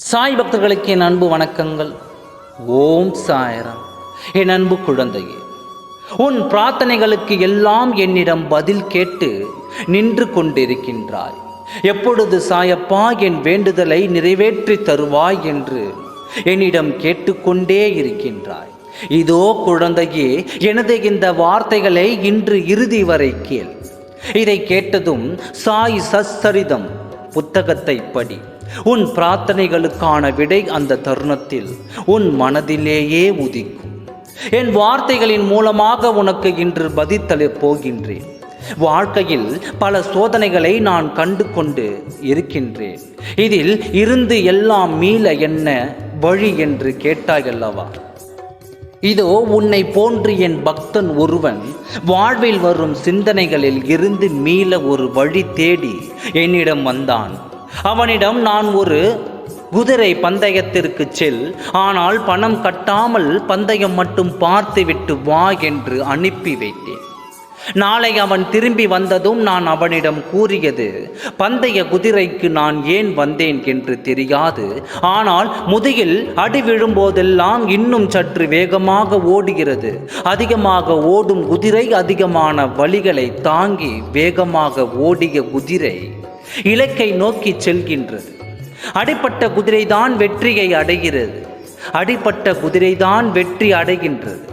சாய் பக்தர்களுக்கு என் அன்பு வணக்கங்கள். ஓம் சாய்ராம். என் அன்பு குழந்தையே, உன் பிரார்த்தனைகளுக்கு எல்லாம் என்னிடம் பதில் கேட்டு நின்று கொண்டிருக்கின்றாய். எப்பொழுது சாயப்பா என் வேண்டுதலை நிறைவேற்றி தருவாய் என்று என்னிடம் கேட்டுக்கொண்டே இருக்கின்றாய். இதோ குழந்தையே, எனது இந்த வார்த்தைகளை இன்று இறுதி வரை கேள். இதை கேட்டதும் சாய் சச்சரிதம் புத்தகத்தை படி. உன் பிரார்த்தனைகளுக்கான விடை அந்த தருணத்தில் உன் மனதிலேயே உதிக்கும். என் வார்த்தைகளின் மூலமாக உனக்கு இன்று பதில் போகின்றேன். வாழ்க்கையில் பல சோதனைகளை நான் கண்டு கொண்டு இருக்கின்றேன். இதில் இருந்து எல்லாம் மீள என்ன வழி என்று கேட்டாயல்லவா? இதோ உன்னை போன்று என் பக்தன் ஒருவன் வாழ்வில் வரும் சிந்தனைகளில் இருந்து மீள ஒரு வழி தேடி என்னிடம் வந்தான். அவனிடம் நான் ஒரு குதிரை பந்தயத்திற்கு செல், ஆனால் பணம் கட்டாமல் பந்தயம் மட்டும் பார்த்துவிட்டு வா என்று அனுப்பி வைத்தேன். நாளை அவன் திரும்பி வந்ததும் நான் அவனிடம் கூறியது, பந்தய குதிரைக்கு நான் ஏன் வந்தேன் என்று தெரியாது, ஆனால் முதுகில் அடி விழும்போதெல்லாம் இன்னும் சற்று வேகமாக ஓடுகிறது. அதிகமாக ஓடும் குதிரை அதிகமான வலிகளை தாங்கி வேகமாக ஓடிய குதிரை இலக்கை நோக்கி செல்கின்றது. அடிப்பட்ட குதிரைதான் வெற்றியை அடைகிறது. அடிப்பட்ட குதிரைதான் வெற்றி அடைகின்றது.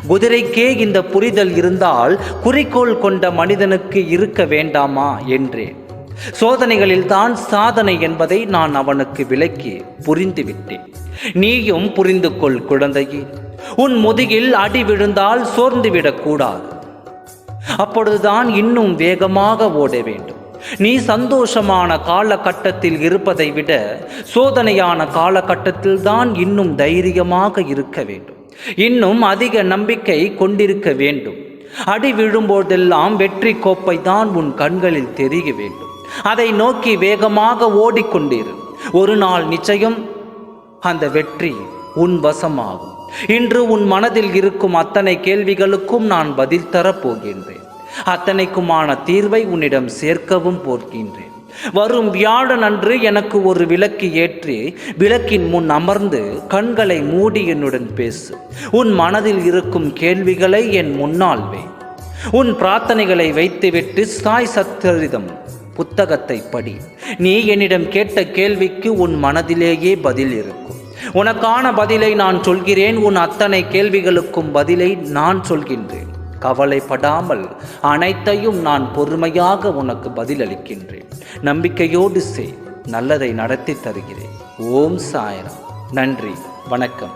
குதிரைக்கே இந்த புரிதல் இருந்தால் குறிக்கோள் கொண்ட மனிதனுக்கு இருக்க வேண்டாமா என்றேன். சோதனைகளில் தான் சாதனை என்பதை நான் அவனுக்கு விளக்கி புரிந்துவிட்டேன். நீயும் புரிந்து கொள் குழந்தையே. உன் முதுகில் அடி விழுந்தால் சோர்ந்துவிடக்கூடாது. அப்பொழுதுதான் இன்னும் வேகமாக ஓட வேண்டும். நீ சந்தோஷமான காலகட்டத்தில் இருப்பதை விட சோதனையான காலகட்டத்தில் தான் இன்னும் தைரியமாக இருக்க வேண்டும். இன்னும் அதிக நம்பிக்கை கொண்டிருக்க வேண்டும். அடி விழும்போதெல்லாம் வெற்றி கோப்பை தான் உன் கண்களில் தெரிய வேண்டும். அதை நோக்கி வேகமாக ஓடிக்கொண்டிரு. ஒரு நாள் நிச்சயம் அந்த வெற்றி உன் வசமாகும். இன்று உன் மனதில் இருக்கும் அத்தனை கேள்விகளுக்கும் நான் பதில் தரப்போகின்றேன். அத்தனைக்குமான தீர்வை உன்னிடம் சேர்க்கவும் போகின்றேன். வரும் வியாழன் அன்று எனக்கு ஒரு விளக்கு ஏற்றி விளக்கின் முன் அமர்ந்து கண்களை மூடி என்னுடன் பேசு. உன் மனதில் இருக்கும் கேள்விகளை என் முன்னால் வை. உன் பிரார்த்தனைகளை வைத்துவிட்டு சாய் சச்சரிதம் புத்தகத்தை படி. நீ என்னிடம் கேட்ட கேள்விக்கு உன் மனதிலேயே பதில் இருக்கும். உனக்கான பதிலை நான் சொல்கிறேன். உன் அத்தனை கேள்விகளுக்கும் பதிலை நான் சொல்கின்றேன். கவலைப்படாமல் அனைத்தையும் நான் பொறுமையாக உனக்கு பதிலளிக்கின்றேன். நம்பிக்கையோடு செய். நல்லதை நடத்தி தருகிறேன். ஓம் சாய்ராம். நன்றி, வணக்கம்.